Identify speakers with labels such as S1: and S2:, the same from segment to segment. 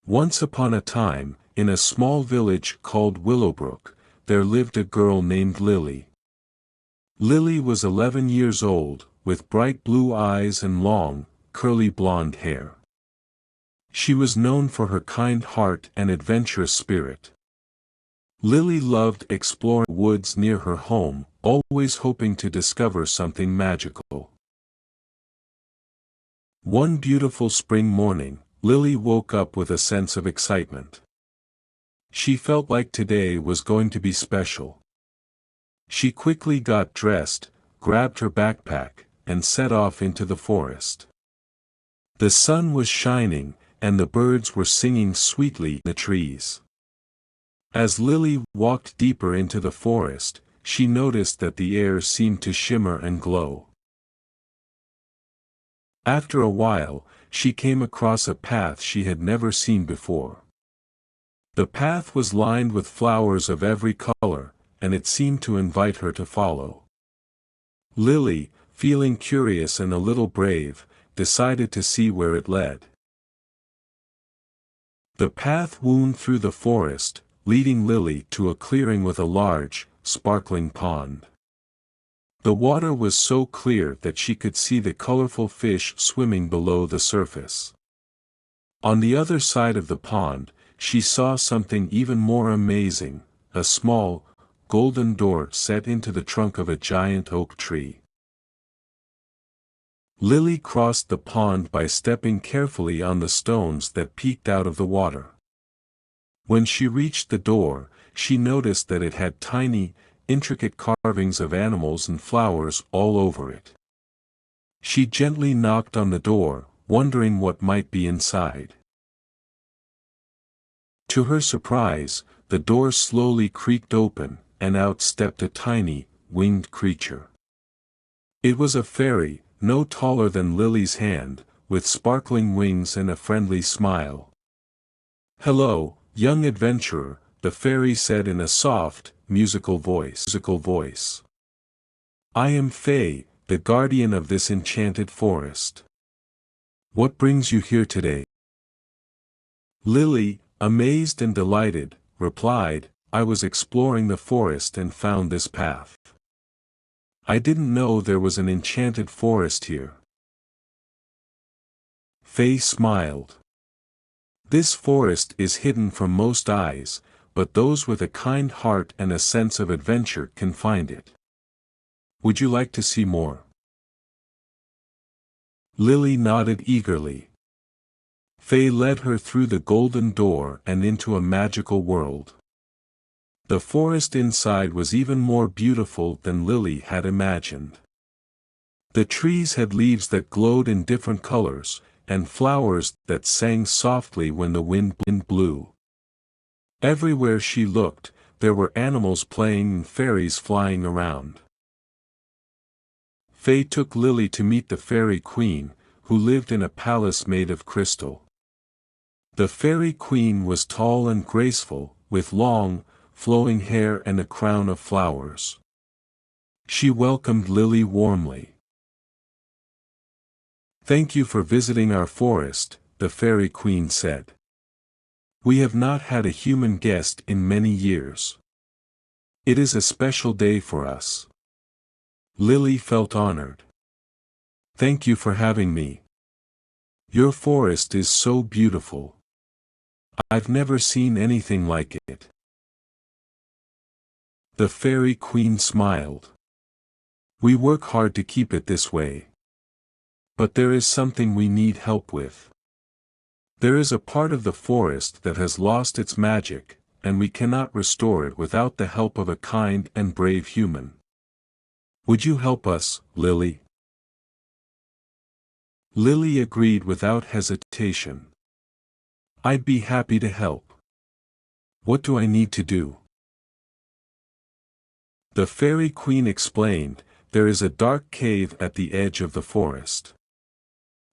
S1: Once upon a time, in a small village called Willowbrook, there lived a girl named Lily. Lily was 11 years old, with bright blue eyes and long, curly blonde hair. She was known for her kind heart and adventurous spirit. Lily loved exploring woods near her home, always hoping to discover something magical. One beautiful spring morning, Lily woke up with a sense of excitement. She felt like today was going to be special. She quickly got dressed, grabbed her backpack, and set off into the forest. The sun was shining, and the birds were singing sweetly in the trees. As Lily walked deeper into the forest, she noticed that the air seemed to shimmer and glow. After a while, she came across a path she had never seen before. The path was lined with flowers of every color, and it seemed to invite her to follow. Lily, feeling curious and a little brave, decided to see where it led. The path wound through the forest, leading Lily to a clearing with a large, sparkling pond. The water was so clear that she could see the colorful fish swimming below the surface. On the other side of the pond, she saw something even more amazing, a small, golden door set into the trunk of a giant oak tree. Lily crossed the pond by stepping carefully on the stones that peeked out of the water. When she reached the door, she noticed that it had tiny, intricate carvings of animals and flowers all over it. She gently knocked on the door, wondering what might be inside. To her surprise, the door slowly creaked open, and out stepped a tiny, winged creature. It was a fairy, no taller than Lily's hand, with sparkling wings and a friendly smile. "Hello, young adventurer," the fairy said in a soft, musical voice. "I am Fae, the guardian of this enchanted forest. What brings you here today?" Lily, amazed and delighted, replied, "I was exploring the forest and found this path. I didn't know there was an enchanted forest here." Faye smiled. "This forest is hidden from most eyes, but those with a kind heart and a sense of adventure can find it. Would you like to see more?" Lily nodded eagerly. Faye led her through the golden door and into a magical world. The forest inside was even more beautiful than Lily had imagined. The trees had leaves that glowed in different colors, and flowers that sang softly when the wind blew. Everywhere she looked, there were animals playing and fairies flying around. Faye took Lily to meet the fairy queen, who lived in a palace made of crystal. The fairy queen was tall and graceful, with long, flowing hair and a crown of flowers. She welcomed Lily warmly. "Thank you for visiting our forest," the fairy queen said. "We have not had a human guest in many years. It is a special day for us." Lily felt honored. "Thank you for having me. Your forest is so beautiful. I've never seen anything like it." The fairy queen smiled. "We work hard to keep it this way. But there is something we need help with. There is a part of the forest that has lost its magic, and we cannot restore it without the help of a kind and brave human. Would you help us, Lily?" Lily agreed without hesitation. "I'd be happy to help. What do I need to do?" The fairy queen explained, "There is a dark cave at the edge of the forest.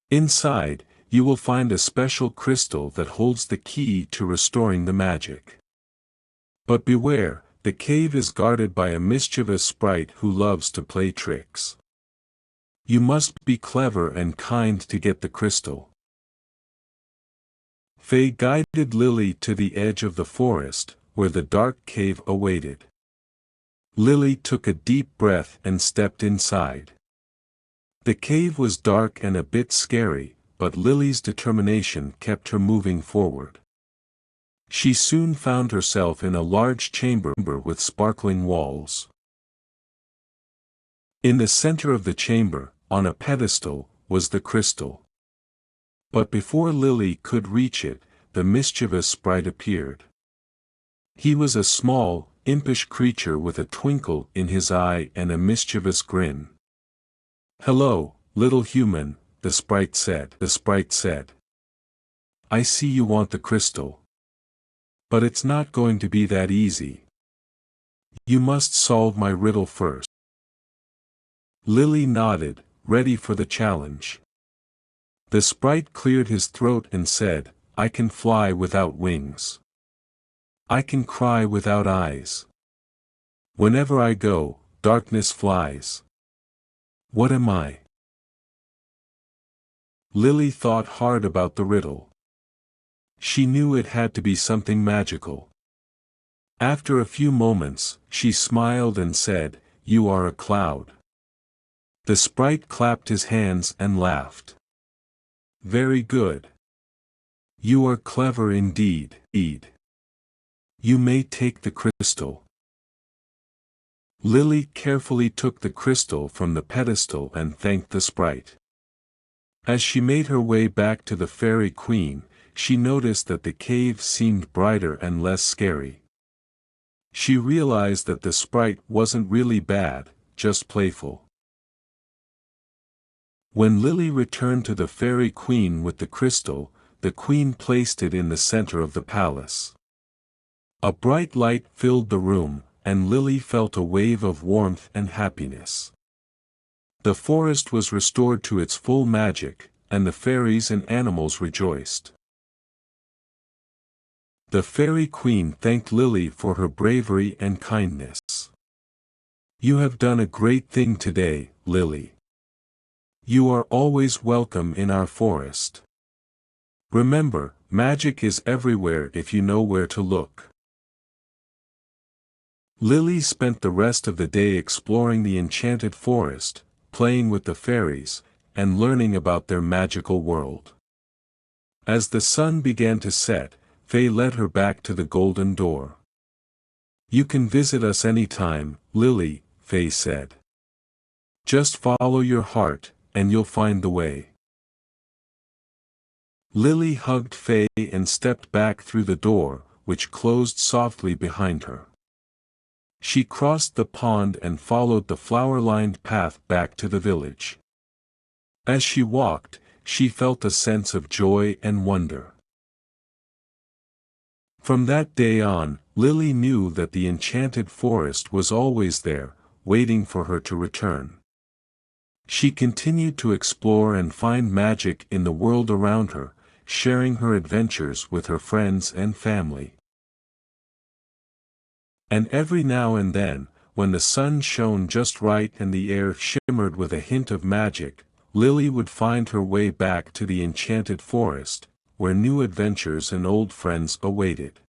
S1: Inside, you will find a special crystal that holds the key to restoring the magic. But beware, the cave is guarded by a mischievous sprite who loves to play tricks. You must be clever and kind to get the crystal." Faye guided Lily to the edge of the forest, where the dark cave awaited. Lily took a deep breath and stepped inside. The cave was dark and a bit scary, but Lily's determination kept her moving forward. She soon found herself in a large chamber with sparkling walls. In the center of the chamber, on a pedestal, was the crystal. But before Lily could reach it, the mischievous sprite appeared. He was a small, impish creature with a twinkle in his eye and a mischievous grin. "Hello, little human," the sprite said. "I see you want the crystal. But it's not going to be that easy. You must solve my riddle first." Lily nodded, ready for the challenge. The sprite cleared his throat and said, "I can fly without wings. I can cry without eyes. Whenever I go, darkness flies. What am I?" Lily thought hard about the riddle. She knew it had to be something magical. After a few moments, she smiled and said, "You are a cloud." The sprite clapped his hands and laughed. "Very good. You are clever indeed. You may take the crystal." Lily carefully took the crystal from the pedestal and thanked the sprite. As she made her way back to the fairy queen, she noticed that the cave seemed brighter and less scary. She realized that the sprite wasn't really bad, just playful. When Lily returned to the fairy queen with the crystal, the queen placed it in the center of the palace. A bright light filled the room, and Lily felt a wave of warmth and happiness. The forest was restored to its full magic, and the fairies and animals rejoiced. The fairy queen thanked Lily for her bravery and kindness. "You have done a great thing today, Lily. You are always welcome in our forest. Remember, magic is everywhere if you know where to look." Lily spent the rest of the day exploring the enchanted forest, playing with the fairies, and learning about their magical world. As the sun began to set, Faye led her back to the golden door. "You can visit us anytime, Lily," Faye said. "Just follow your heart, and you'll find the way." Lily hugged Faye and stepped back through the door, which closed softly behind her. She crossed the pond and followed the flower-lined path back to the village. As she walked, she felt a sense of joy and wonder. From that day on, Lily knew that the enchanted forest was always there, waiting for her to return. She continued to explore and find magic in the world around her, sharing her adventures with her friends and family. And every now and then, when the sun shone just right and the air shimmered with a hint of magic, Lily would find her way back to the enchanted forest, where new adventures and old friends awaited.